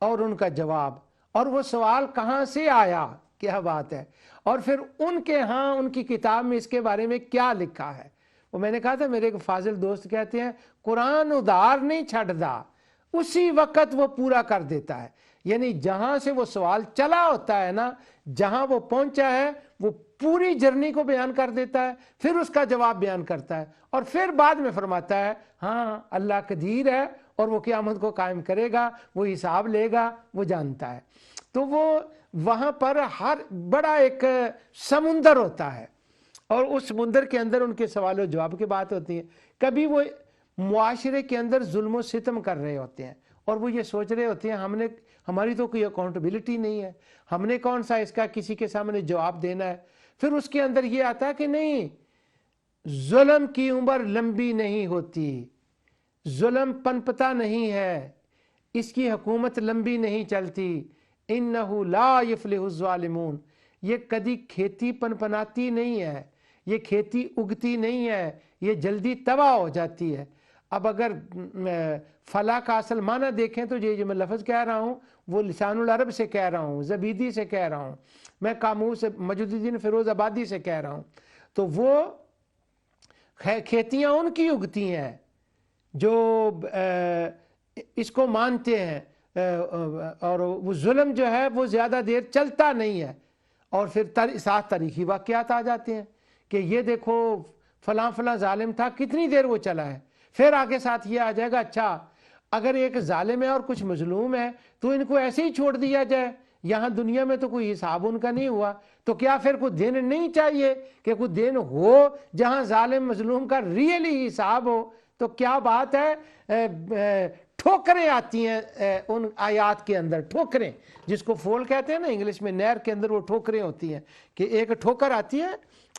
اور ان کا جواب اور وہ سوال کہاں سے آیا، کیا بات ہے، اور پھر ان کے ہاں ان کی کتاب میں اس کے بارے میں کیا لکھا ہے۔ وہ میں نے کہا تھا میرے ایک فاضل دوست کہتے ہیں قرآن ادھار نہیں چھڑدا، اسی وقت وہ پورا کر دیتا ہے۔ یعنی جہاں سے وہ سوال چلا ہوتا ہے نا، جہاں وہ پہنچا ہے وہ پوری جرنی کو بیان کر دیتا ہے، پھر اس کا جواب بیان کرتا ہے، اور پھر بعد میں فرماتا ہے ہاں اللہ قدیر ہے اور وہ قیامت کو قائم کرے گا، وہ حساب لے گا، وہ جانتا ہے۔ تو وہ وہاں پر ہر بڑا ایک سمندر ہوتا ہے، اور اس سمندر کے اندر ان کے سوال و جواب کی بات ہوتی ہے۔ کبھی وہ معاشرے کے اندر ظلم و ستم کر رہے ہوتے ہیں اور وہ یہ سوچ رہے ہوتے ہیں ہماری تو کوئی اکاؤنٹیبلٹی نہیں ہے، ہم نے کون سا اس کا کسی کے سامنے جواب دینا ہے۔ پھر اس کے اندر یہ آتا ہے کہ نہیں، ظلم کی عمر لمبی نہیں ہوتی، ظلم پنپتا نہیں ہے، اس کی حکومت لمبی نہیں چلتی۔ انہو لا یفلح الظالمون، یہ کدی کھیتی پنپناتی نہیں ہے، یہ کھیتی اگتی نہیں ہے، یہ جلدی تباہ ہو جاتی ہے۔ اب اگر فلاح کا اصل معنی دیکھیں تو یہ جو میں لفظ کہہ رہا ہوں وہ لسان العرب سے کہہ رہا ہوں، زبیدی سے کہہ رہا ہوں، میں قاموس مجد الدین فیروز آبادی سے کہہ رہا ہوں، تو وہ کھیتیاں ان کی اگتی ہیں جو اس کو مانتے ہیں، اور وہ ظلم جو ہے وہ زیادہ دیر چلتا نہیں ہے، اور پھر ساتھ تاریخی واقعات آ جاتے ہیں کہ یہ دیکھو فلاں فلاں ظالم تھا، کتنی دیر وہ چلا ہے۔ پھر آگے ساتھ یہ آ جائے گا اچھا اگر ایک ظالم ہے اور کچھ مظلوم ہے تو ان کو ایسے ہی چھوڑ دیا جائے، یہاں دنیا میں تو کوئی حساب ان کا نہیں ہوا، تو کیا پھر کوئی دن نہیں چاہیے کہ کوئی دن ہو جہاں ظالم مظلوم کا ریئلی حساب ہو؟ تو کیا بات ہے، ٹھوکریں آتی ہیں ان آیات کے اندر، ٹھوکریں جس کو فول کہتے ہیں نا انگلش میں، نہر کے اندر وہ ٹھوکریں ہوتی ہیں کہ ایک ٹھوکر آتی ہے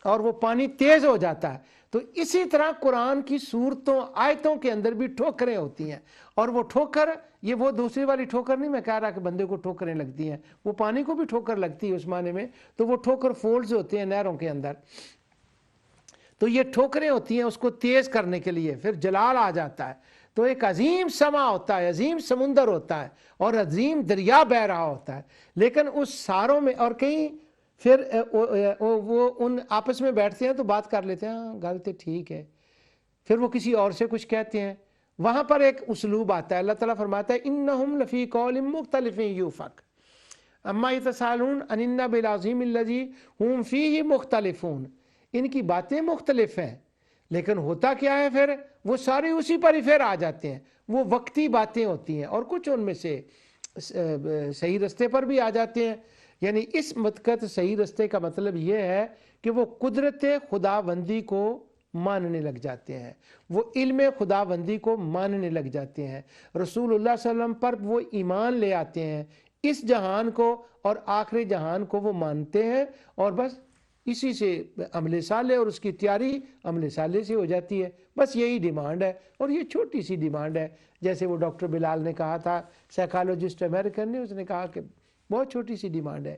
اور وہ پانی تیز ہو جاتا ہے۔ تو اسی طرح قرآن کی صورتوں آیتوں کے اندر بھی ٹھوکریں ہوتی ہیں، اور وہ ٹھوکر یہ وہ دوسری والی ٹھوکر نہیں میں کہہ رہا کہ بندے کو ٹھوکریں لگتی ہیں، وہ پانی کو بھی ٹھوکر لگتی ہے اس معنی میں، تو وہ ٹھوکر فولز ہوتے ہیں نہروں کے اندر، تو یہ ٹھوکریں ہوتی ہیں اس کو تیز کرنے کے لیے، پھر جلال آ جاتا ہے، تو ایک عظیم سما ہوتا ہے، عظیم سمندر ہوتا ہے اور عظیم دریا بہ رہا ہوتا ہے، لیکن اس ساروں میں اور کہیں پھر وہ ان آپس میں بیٹھتے ہیں تو بات کر لیتے ہیں، ہاں گل تو ٹھیک ہے، پھر وہ کسی اور سے کچھ کہتے ہیں، وہاں پر ایک اسلوب آتا ہے، اللہ تعالیٰ فرماتا ہے انہم لفی قول مختلف یوفک اما یتساءلون عن النبأ العظیم الذی هم فیہ مختلفون، ان کی باتیں مختلف ہیں لیکن ہوتا کیا ہے پھر وہ سارے اسی پر ہی پھر آ جاتے ہیں، وہ وقتی باتیں ہوتی ہیں اور کچھ ان میں سے صحیح رستے پر بھی آ جاتے ہیں۔ یعنی اس مدقت صحیح رستے کا مطلب یہ ہے کہ وہ قدرت خداوندی کو ماننے لگ جاتے ہیں، وہ علم خداوندی کو ماننے لگ جاتے ہیں، رسول اللہ صلی اللہ علیہ وسلم پر وہ ایمان لے آتے ہیں، اس جہان کو اور آخری جہان کو وہ مانتے ہیں، اور بس اسی سے عمل صالح اور اس کی تیاری عمل صالح سے ہو جاتی ہے، بس یہی ڈیمانڈ ہے، اور یہ چھوٹی سی ڈیمانڈ ہے، جیسے وہ ڈاکٹر بلال نے کہا تھا، سائیکالوجسٹ امریکن نے، اس نے کہا کہ بہت چھوٹی سی ڈیمانڈ ہے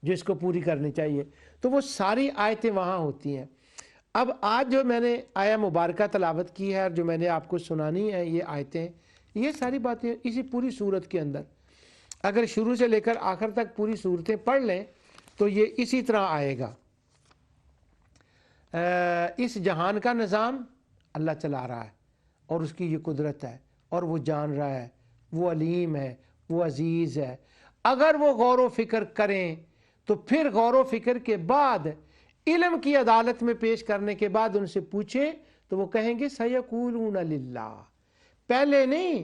جو اس کو پوری کرنی چاہیے۔ تو وہ ساری آیتیں وہاں ہوتی ہیں۔ اب آج جو میں نے آیا مبارکہ تلاوت کی ہے اور جو میں نے آپ کو سنانی ہے یہ آیتیں، یہ ساری باتیں اسی پوری صورت کے اندر اگر شروع سے لے کر آخر تک پوری صورتیں پڑھ لیں تو یہ اسی طرح آئے گا۔ اس جہان کا نظام اللہ چلا رہا ہے اور اس کی یہ قدرت ہے اور وہ جان رہا ہے، وہ علیم ہے، وہ عزیز ہے۔ اگر وہ غور و فکر کریں تو پھر غور و فکر کے بعد علم کی عدالت میں پیش کرنے کے بعد ان سے پوچھیں تو وہ کہیں گے سیقولون للہ، پہلے نہیں،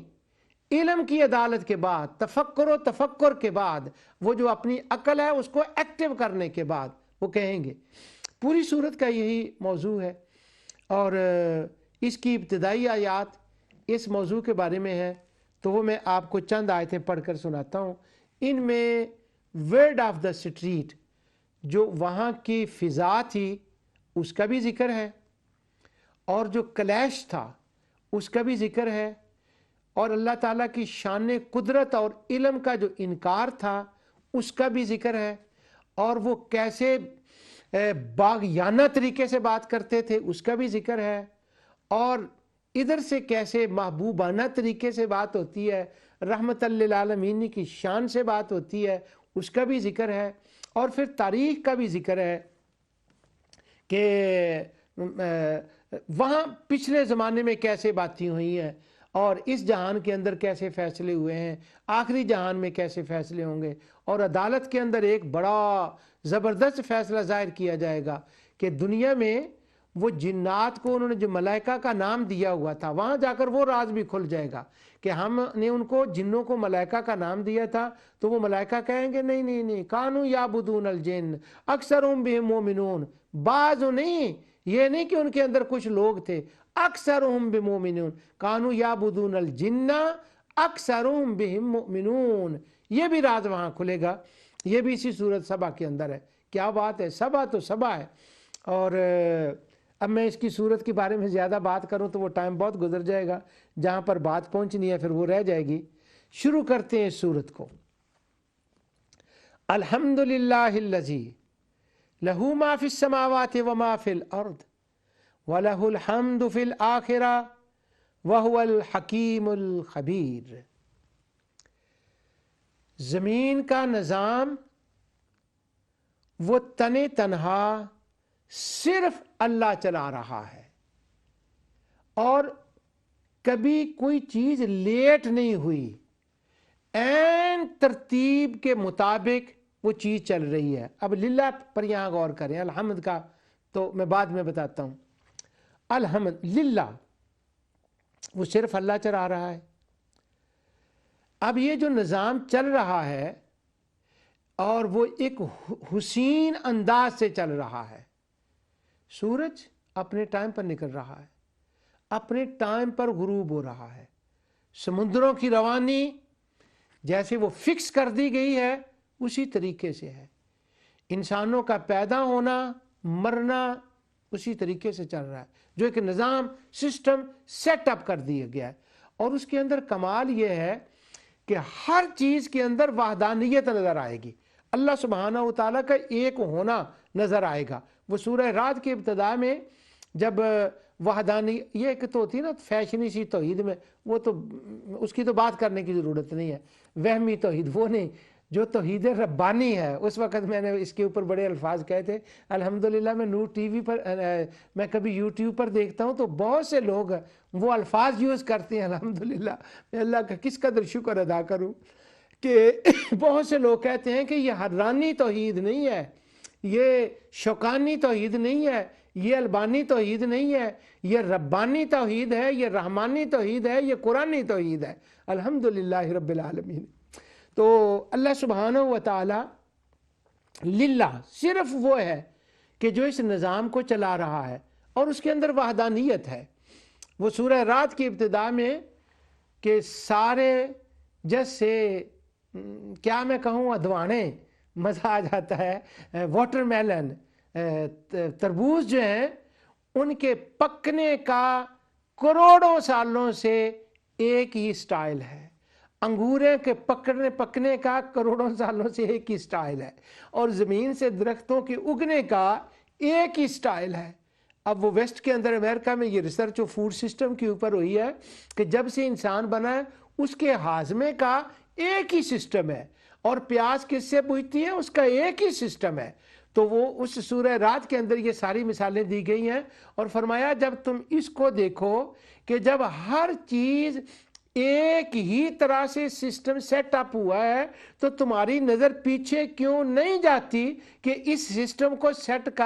علم کی عدالت کے بعد، تفکر و تفکر کے بعد، وہ جو اپنی عقل ہے اس کو ایکٹیو کرنے کے بعد وہ کہیں گے۔ پوری صورت کا یہی موضوع ہے، اور اس کی ابتدائی آیات اس موضوع کے بارے میں ہے، تو وہ میں آپ کو چند آیتیں پڑھ کر سناتا ہوں۔ ان میں ورڈ آف دا اسٹریٹ، جو وہاں کی فضا تھی اس کا بھی ذکر ہے، اور جو کلیش تھا اس کا بھی ذکر ہے، اور اللہ تعالیٰ کی شان قدرت اور علم کا جو انکار تھا اس کا بھی ذکر ہے، اور وہ کیسے باغیانہ طریقے سے بات کرتے تھے اس کا بھی ذکر ہے، اور ادھر سے کیسے محبوبانہ طریقے سے بات ہوتی ہے، رحمت للعالمین کی شان سے بات ہوتی ہے اس کا بھی ذکر ہے، اور پھر تاریخ کا بھی ذکر ہے کہ وہاں پچھلے زمانے میں کیسے باتیں ہوئی ہیں اور اس جہان کے اندر کیسے فیصلے ہوئے ہیں، آخری جہان میں کیسے فیصلے ہوں گے، اور عدالت کے اندر ایک بڑا زبردست فیصلہ ظاہر کیا جائے گا کہ دنیا میں وہ جنات کو انہوں نے جو ملائکہ کا نام دیا ہوا تھا، وہاں جا کر وہ راز بھی کھل جائے گا کہ ہم نے ان کو جنوں کو ملائکہ کا نام دیا تھا، تو وہ ملائکہ کہیں گے نہیں نہیں نہیں، کانو یعبدون الجن اکثرهم بهم مومنون، بعض نہیں، یہ نہیں کہ ان کے اندر کچھ لوگ تھے، اکثرهم بمؤمنون، کانو یعبدون الجن اکثرهم بهم مؤمنون، یہ بھی راز وہاں کھلے گا، یہ بھی اسی سورۃ سبا کے اندر ہے۔ کیا بات ہے، سبا تو سبا ہے۔ اور اب میں اس کی صورت کے بارے میں زیادہ بات کروں تو وہ ٹائم بہت گزر جائے گا، جہاں پر بات پہنچنی ہے پھر وہ رہ جائے گی۔ شروع کرتے ہیں اس صورت کو۔ الحمدللہ الذی لہ ما فی السماوات وما فی الارض ولہ الحمد فی الآخرہ وہو الحکیم الخبیر۔ زمین کا نظام وہ تنہا صرف اللہ چلا رہا ہے، اور کبھی کوئی چیز لیٹ نہیں ہوئی، عین ترتیب کے مطابق وہ چیز چل رہی ہے۔ اب للہ پر یہاں غور کریں، الحمد کا تو میں بعد میں بتاتا ہوں۔ الحمد للہ، وہ صرف اللہ چلا رہا ہے۔ اب یہ جو نظام چل رہا ہے اور وہ ایک حسین انداز سے چل رہا ہے، سورج اپنے ٹائم پر نکل رہا ہے، اپنے ٹائم پر غروب ہو رہا ہے، سمندروں کی روانی جیسے وہ فکس کر دی گئی ہے اسی طریقے سے ہے، انسانوں کا پیدا ہونا مرنا اسی طریقے سے چل رہا ہے، جو ایک نظام سسٹم سیٹ اپ کر دیا گیا ہے۔ اور اس کے اندر کمال یہ ہے کہ ہر چیز کے اندر وحدانیت نظر آئے گی، اللہ سبحانہ و تعالیٰ کا ایک ہونا نظر آئے گا۔ وہ سورہ رعد کے ابتدا میں جب وحدانی یہ ایک تو ہوتی ہے نا فیشنی سی توحید میں، وہ تو اس کی تو بات کرنے کی ضرورت نہیں ہے، وہمی توحید وہ نہیں، جو توحید ربانی ہے۔ اس وقت میں نے اس کے اوپر بڑے الفاظ کہے تھے، الحمدللہ میں نور ٹی وی پر میں کبھی یوٹیوب پر دیکھتا ہوں تو بہت سے لوگ وہ الفاظ یوز کرتے ہیں، الحمدللہ میں اللہ کا کس قدر شکر ادا کروں کہ بہت سے لوگ کہتے ہیں کہ یہ حرانی توحید نہیں ہے، یہ شوقانی توحید نہیں ہے، یہ البانی توحید نہیں ہے، یہ ربانی توحید ہے، یہ رحمانی توحید ہے، یہ قرآنی توحید ہے۔ الحمدللہ رب العالمین۔ تو اللہ سبحانہ و تعالی للہ صرف وہ ہے کہ جو اس نظام کو چلا رہا ہے اور اس کے اندر وحدانیت ہے۔ وہ سورہ رعد کی ابتدا میں کہ سارے جیسے کیا میں کہوں ادوانے مزہ آ جاتا ہے، واٹر میلن تربوز جو ہیں ان کے پکنے کا کروڑوں سالوں سے ایک ہی سٹائل ہے، انگوریں کے پکنے کا کروڑوں سالوں سے ایک ہی سٹائل ہے، اور زمین سے درختوں کے اگنے کا ایک ہی سٹائل ہے۔ اب وہ ویسٹ کے اندر امریکہ میں یہ ریسرچ و فوڈ سسٹم کے اوپر ہوئی ہے کہ جب سے انسان بنا ہے اس کے ہاضمے کا ایک ہی سسٹم ہے، اور پیاز کس سے بوجھتی ہے اس کا ایک ہی سسٹم ہے۔ تو وہ اس سورہ رعد کے اندر یہ ساری مثالیں دی گئی ہیں، اور فرمایا جب تم اس کو دیکھو کہ جب ہر چیز ایک ہی طرح سے سسٹم سیٹ اپ ہوا ہے تو تمہاری نظر پیچھے کیوں نہیں جاتی کہ اس سسٹم کو سیٹ اپ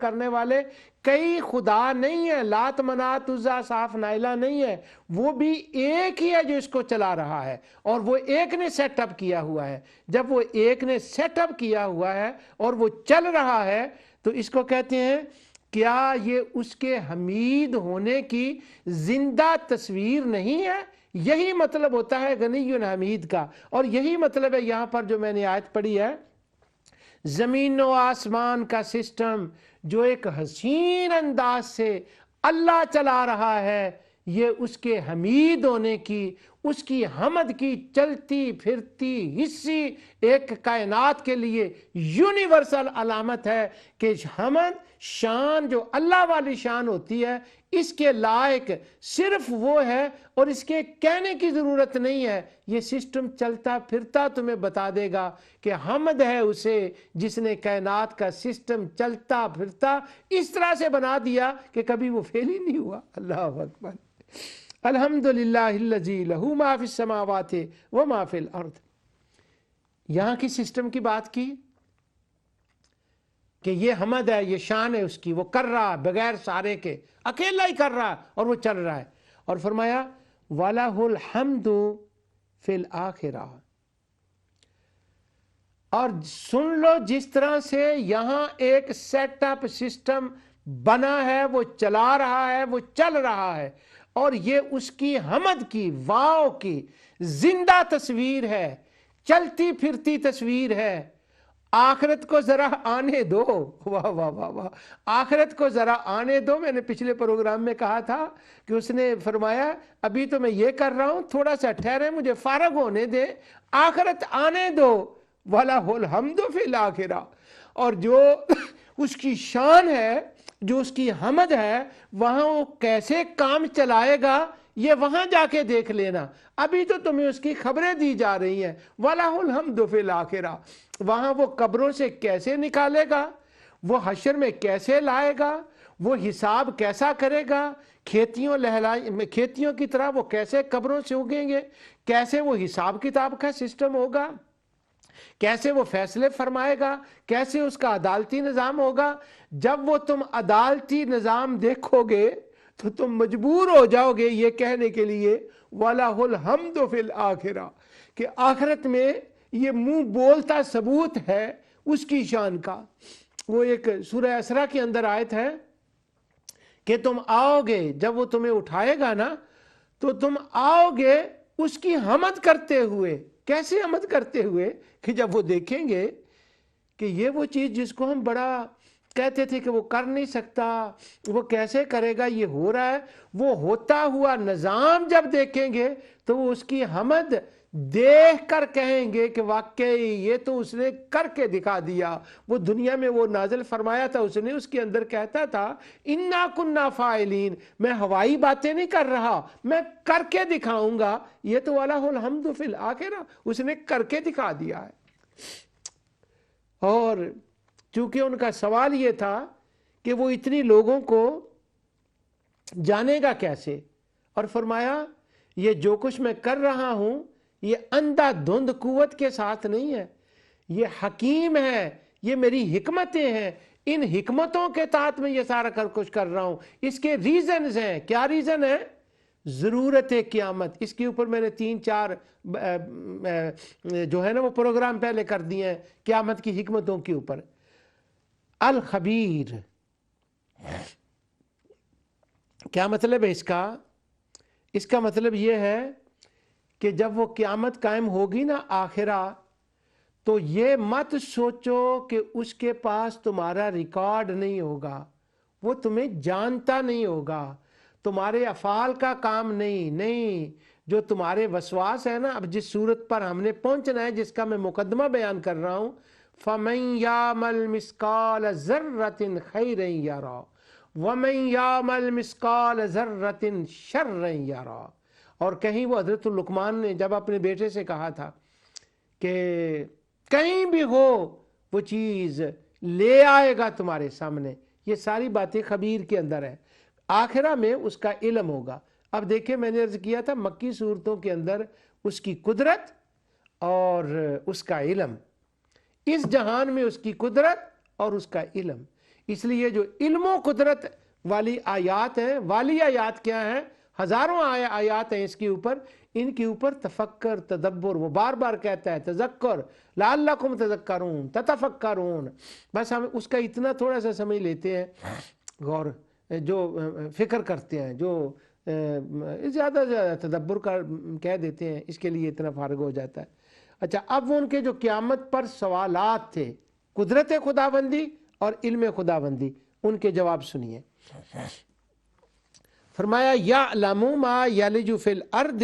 کرنے والے کئی خدا نہیں ہے، لات منات عزا صاف نائلہ نہیں ہے، وہ بھی ایک ہی ہے جو اس کو چلا رہا ہے، اور وہ ایک نے سیٹ اپ کیا ہوا ہے۔ جب وہ ایک نے سیٹ اپ کیا ہوا ہے اور وہ چل رہا ہے تو اس کو کہتے ہیں کیا یہ اس کے حمید ہونے کی زندہ تصویر نہیں ہے؟ یہی مطلب ہوتا ہے غنی حمید کا، اور یہی مطلب ہے یہاں پر جو میں نے آیت پڑھی ہے، زمین و آسمان کا سسٹم جو ایک حسین انداز سے اللہ چلا رہا ہے، یہ اس کے حمید ہونے کی، اس کی حمد کی چلتی پھرتی حصی ایک کائنات کے لیے یونیورسل علامت ہے کہ حمد شان جو اللہ والی شان ہوتی ہے اس کے لائق صرف وہ ہے اور اس کے کہنے کی ضرورت نہیں ہے. یہ سسٹم چلتا پھرتا تمہیں بتا دے گا کہ حمد ہے اسے جس نے کائنات کا سسٹم چلتا پھرتا اس طرح سے بنا دیا کہ کبھی وہ فیل ہی نہیں ہوا. اللہ اکبر. الحمدللہ الذی لہ ما فی السماوات و ما فی الارض. یہاں کی سسٹم کی بات کی کہ یہ حمد ہے، یہ شان ہے اس کی، وہ کر رہا بغیر سارے کے، اکیلا ہی کر رہا اور وہ چل رہا ہے. اور فرمایا وَلَهُ الْحَمْدُ فِي الْآخِرَةِ. اور سن لو جس طرح سے یہاں ایک سیٹ اپ سسٹم بنا ہے، وہ چلا رہا ہے، وہ چل رہا ہے، اور یہ اس کی حمد کی واو کی زندہ تصویر ہے، چلتی پھرتی تصویر ہے. آخرت کو ذرا آنے دو. واہ واہ واہ واہ. آخرت کو ذرا آنے دو. میں نے پچھلے پروگرام میں کہا تھا کہ اس نے فرمایا ابھی تو میں یہ کر رہا ہوں، تھوڑا سا ٹھہرے، مجھے فارغ ہونے دے، آخرت آنے دو. وَلَهُ الْحَمْدُ فِي الْآخِرَةِ. اور جو اس کی شان ہے، جو اس کی حمد ہے، وہاں وہ کیسے کام چلائے گا یہ وہاں جا کے دیکھ لینا. ابھی تو تمہیں اس کی خبریں دی جا رہی ہیں. وَلَهُ الْحَمْدُ فِي الْآخِرَةِ. وہاں وہ قبروں سے کیسے نکالے گا، وہ حشر میں کیسے لائے گا، وہ حساب کیسا کرے گا، کھیتیوں کی طرح وہ کیسے قبروں سے اگیں گے، کیسے وہ حساب کتاب کا سسٹم ہوگا، کیسے وہ فیصلے فرمائے گا، کیسے اس کا عدالتی نظام ہوگا. جب وہ تم عدالتی نظام دیکھو گے تو تم مجبور ہو جاؤ گے یہ کہنے کے لیے وَلَهُ الْحَمْدُ فِي الْآخِرَةِ کہ آخرت میں یہ منہ بولتا ثبوت ہے اس کی شان کا. وہ ایک سورہ اسراء کے اندر آیت ہے کہ تم آؤ گے، جب وہ تمہیں اٹھائے گا نا تو تم آؤ گے اس کی حمد کرتے ہوئے. کیسے حمد کرتے ہوئے؟ کہ جب وہ دیکھیں گے کہ یہ وہ چیز جس کو ہم بڑا کہتے تھے کہ وہ کر نہیں سکتا، وہ کیسے کرے گا، یہ ہو رہا ہے، وہ ہوتا ہوا نظام جب دیکھیں گے تو وہ اس کی حمد دیکھ کر کہیں گے کہ واقعی یہ تو اس نے کر کے دکھا دیا. وہ دنیا میں وہ نازل فرمایا تھا، اس نے اس کے اندر کہتا تھا اِنَّا كُنَّا فَاعِلِينَ، میں ہوائی باتیں نہیں کر رہا، میں کر کے دکھاؤں گا. یہ تو وَلَهُ الْحَمْدُ فِي الْآخِرَةِ اس نے کر کے دکھا دیا ہے. اور چونکہ ان کا سوال یہ تھا کہ وہ اتنی لوگوں کو جانے گا کیسے، اور فرمایا یہ جو کچھ میں کر رہا ہوں یہ اندھا دھند قوت کے ساتھ نہیں ہے، یہ حکیم ہے، یہ میری حکمتیں ہیں، ان حکمتوں کے تحت میں یہ سارا کچھ کر رہا ہوں. اس کے ریزنز ہیں. کیا ریزن ہے؟ ضرورت قیامت. اس کے اوپر میں نے 3-4 جو ہے نا وہ پروگرام پہلے کر دیے ہیں قیامت کی حکمتوں کے اوپر. الخبیر کیا مطلب ہے اس کا؟ اس کا مطلب یہ ہے کہ جب وہ قیامت قائم ہوگی نا آخرہ، تو یہ مت سوچو کہ اس کے پاس تمہارا ریکارڈ نہیں ہوگا، وہ تمہیں جانتا نہیں ہوگا، تمہارے افعال کا کام نہیں جو تمہارے وسواس ہے نا. اب جس صورت پر ہم نے پہنچنا ہے، جس کا میں مقدمہ بیان کر رہا ہوں، فَمَنْ يَعْمَلْ مِثْقَالَ ذَرَّةٍ خَيْرًا يَرَهُ وَمَنْ يَعْمَلْ مِثْقَالَ ذَرَّةٍ شَرًّا يَرَهُ. اور کہیں وہ حضرت لقمان نے جب اپنے بیٹے سے کہا تھا کہ کہیں بھی ہو وہ چیز لے آئے گا تمہارے سامنے. یہ ساری باتیں خبیر کے اندر ہے. آخرہ میں اس کا علم ہوگا. اب دیکھیں میں نے عرض کیا تھا مکی صورتوں کے اندر اس کی قدرت اور اس کا علم، اس جہان میں اس کی قدرت اور اس کا علم. اس لیے جو علم و قدرت والی آیات ہیں، والی آیات کیا ہیں؟ ہزاروں آیات ہیں اس کے اوپر. ان کے اوپر تفکر، تدبر، وہ بار بار کہتا ہے تذکر لعلکم تذکرون تتفکرون. بس ہم اس کا اتنا تھوڑا سا سمجھ لیتے ہیں، غور جو فکر کرتے ہیں، جو زیادہ تدبر کا کہہ دیتے ہیں، اس کے لیے اتنا فارغ ہو جاتا ہے. اچھا، اب ان کے جو قیامت پر سوالات تھے، قدرت خداوندی اور علم خداوندی، ان کے جواب سنیے. فرمایا یعلم ما یلج فی الارض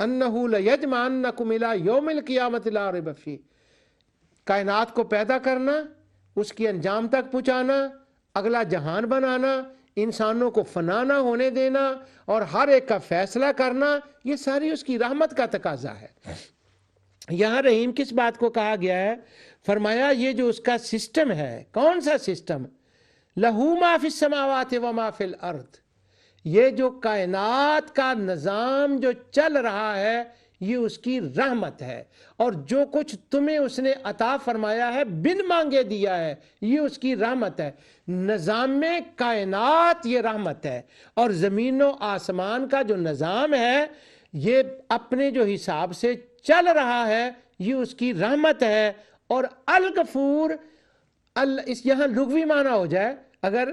انہ لیجمعنکم الی یوم القیامۃ لا ریب فیہ، کائنات کو پیدا کرنا، اس کی انجام تک پہنچانا، اگلا جہان بنانا، انسانوں کو فنا نہ ہونے دینا اور ہر ایک کا فیصلہ کرنا، یہ ساری اس کی رحمت کا تقاضا ہے۔ یہاں رحیم کس بات کو کہا گیا ہے؟ فرمایا یہ جو اس کا سسٹم ہے، کون سا سسٹم؟ لہو ما فی السماوات و ما فی الارض، یہ جو کائنات کا نظام جو چل رہا ہے یہ اس کی رحمت ہے، اور جو کچھ تمہیں اس نے عطا فرمایا ہے بن مانگے دیا ہے یہ اس کی رحمت ہے۔ نظام کائنات یہ رحمت ہے، اور زمین و آسمان کا جو نظام ہے یہ اپنے جو حساب سے چل رہا ہے یہ اس کی رحمت ہے۔ اور الغفور، اس یہاں لغوی معنی ہو جائے، اگر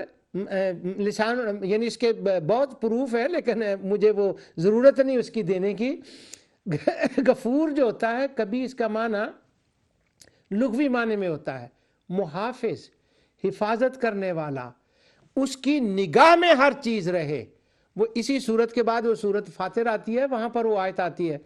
لسان یعنی اس کے بہت پروف ہے لیکن مجھے وہ ضرورت نہیں اس کی دینے کی۔ غفور جو ہوتا ہے کبھی اس کا معنی لغوی معنی میں ہوتا ہے محافظ، حفاظت کرنے والا، اس کی نگاہ میں ہر چیز رہے۔ وہ اسی صورت کے بعد وہ صورت فاطر آتی ہے، وہاں پر وہ آیت آتی ہے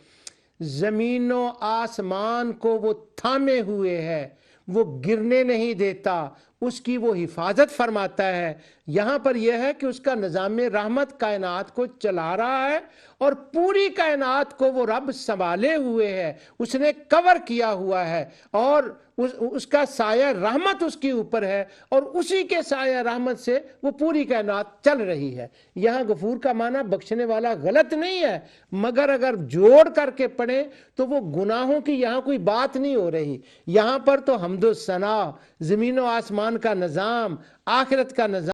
زمین و آسمان کو وہ تھامے ہوئے ہے، وہ گرنے نہیں دیتا، اس کی وہ حفاظت فرماتا ہے۔ یہاں پر یہ ہے کہ اس کا نظام رحمت کائنات کو چلا رہا ہے، اور پوری کائنات کو وہ رب سنبھالے ہوئے ہے، اس نے کور کیا ہوا ہے، اور اس کا سایہ رحمت اس کے اوپر ہے، اور اسی کے سایہ رحمت سے وہ پوری کائنات چل رہی ہے۔ یہاں غفور کا معنی بخشنے والا غلط نہیں ہے، مگر اگر جوڑ کر کے پڑھیں تو وہ گناہوں کی یہاں کوئی بات نہیں ہو رہی۔ یہاں پر تو حمد و ثنا، زمین و آسمان کا نظام، آخرت کا نظام